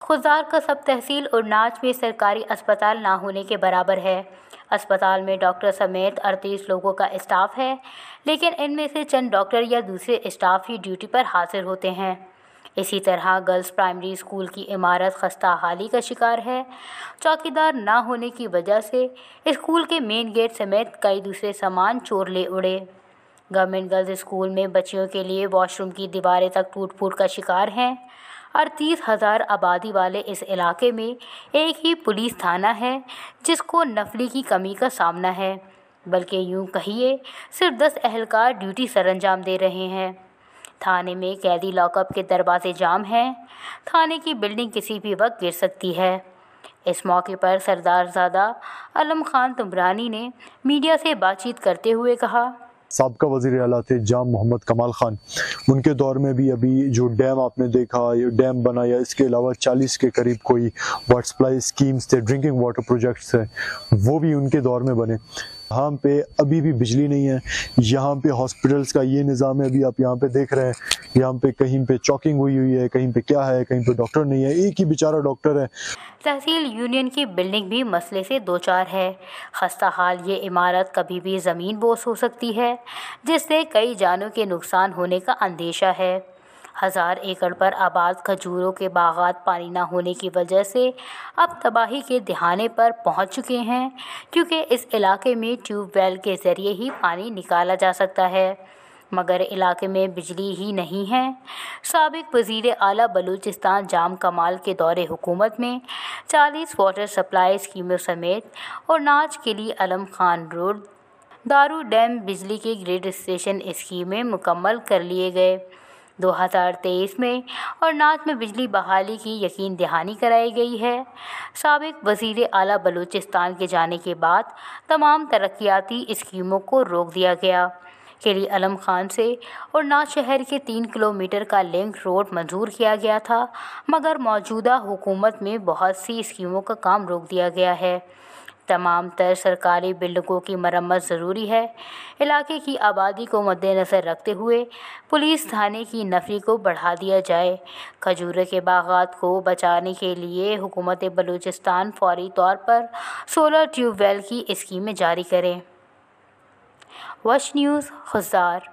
खुजार का सब तहसील और नाच में सरकारी अस्पताल ना होने के बराबर है। अस्पताल में डॉक्टर समेत 38 लोगों का स्टाफ है, लेकिन इनमें से चंद डॉक्टर या दूसरे स्टाफ ही ड्यूटी पर हाजिर होते हैं। इसी तरह गर्ल्स प्राइमरी स्कूल की इमारत खस्ता हाली का शिकार है। चौकीदार ना होने की वजह से स्कूल के मेन गेट समेत कई दूसरे सामान चोर ले उड़े। गवर्नमेंट गर्ल्स स्कूल में बच्चियों के लिए वॉशरूम की दीवारें तक टूट फूट का शिकार हैं। 38,000 आबादी वाले इस इलाके में एक ही पुलिस थाना है जिसको नफली की कमी का सामना है, बल्कि यूं कहिए सिर्फ 10 एहलकार ड्यूटी सरंजाम दे रहे हैं। थाने में कैदी लॉकअप के दरवाजे जाम हैं। थाने की बिल्डिंग किसी भी वक्त गिर सकती है। इस मौके पर सरदारजादा आलम खान तुमरानी ने मीडिया से बातचीत करते हुए कहा, साबका वज़ीर आला थे जाम मोहम्मद कमाल खान, उनके दौर में भी अभी जो डैम आपने देखा, ये डैम बना या इसके अलावा 40 के करीब कोई वाटर सप्लाई स्कीम्स थे, ड्रिंकिंग वाटर प्रोजेक्ट्स थे, वो भी उनके दौर में बने। यहाँ पे अभी भी बिजली नहीं है। यहाँ पे हॉस्पिटल्स का ये निज़ाम है, अभी आप यहाँ पे देख रहे हैं, यहाँ पे कहीं पे चॉकिंग हुई है, कहीं पे क्या है, कहीं पे डॉक्टर नहीं है, एक ही बेचारा डॉक्टर है। तहसील यूनियन की बिल्डिंग भी मसले से दो चार है। खस्ता हाल ये इमारत कभी भी ज़मीन बोस हो सकती है, जिससे कई जानों के नुकसान होने का अंदेशा है। 1000 एकड़ पर आबाद खजूरों के बागात पानी न होने की वजह से अब तबाही के दिहाने पर पहुंच चुके हैं, क्योंकि इस इलाके में ट्यूबवेल के ज़रिए ही पानी निकाला जा सकता है, मगर इलाके में बिजली ही नहीं है। साबिक वज़ीर आला बलूचिस्तान जाम कमाल के दौरे हुकूमत में 40 वाटर सप्लाई स्कीमों समेत और नाच के लिए आलम खान रोड दारू डैम बिजली के ग्रिड स्टेशन स्कीमें मुकम्मल कर लिए गए। 2023 में और नाच में बिजली बहाली की यकीन दहानी कराई गई है। साबिक वज़ीर आला बलूचिस्तान के जाने के बाद तमाम तरक्याती स्कीमों को रोक दिया गया। किली आलम खान से और नाच शहर के 3 किलोमीटर का लिंक रोड मंजूर किया गया था, मगर मौजूदा हुकूमत में बहुत सी स्कीमों का काम रोक दिया गया है। तमाम तर सरकारी बिल्डिंगों की मरम्मत ज़रूरी है। इलाके की आबादी को मद्देनज़र रखते हुए पुलिस थाने की नफरी को बढ़ा दिया जाए। खजूर के बागात को बचाने के लिए हुकूमत बलूचिस्तान फौरी तौर पर 16 ट्यूबवेल की स्कीमें जारी करें। वश न्यूज़ खुजार।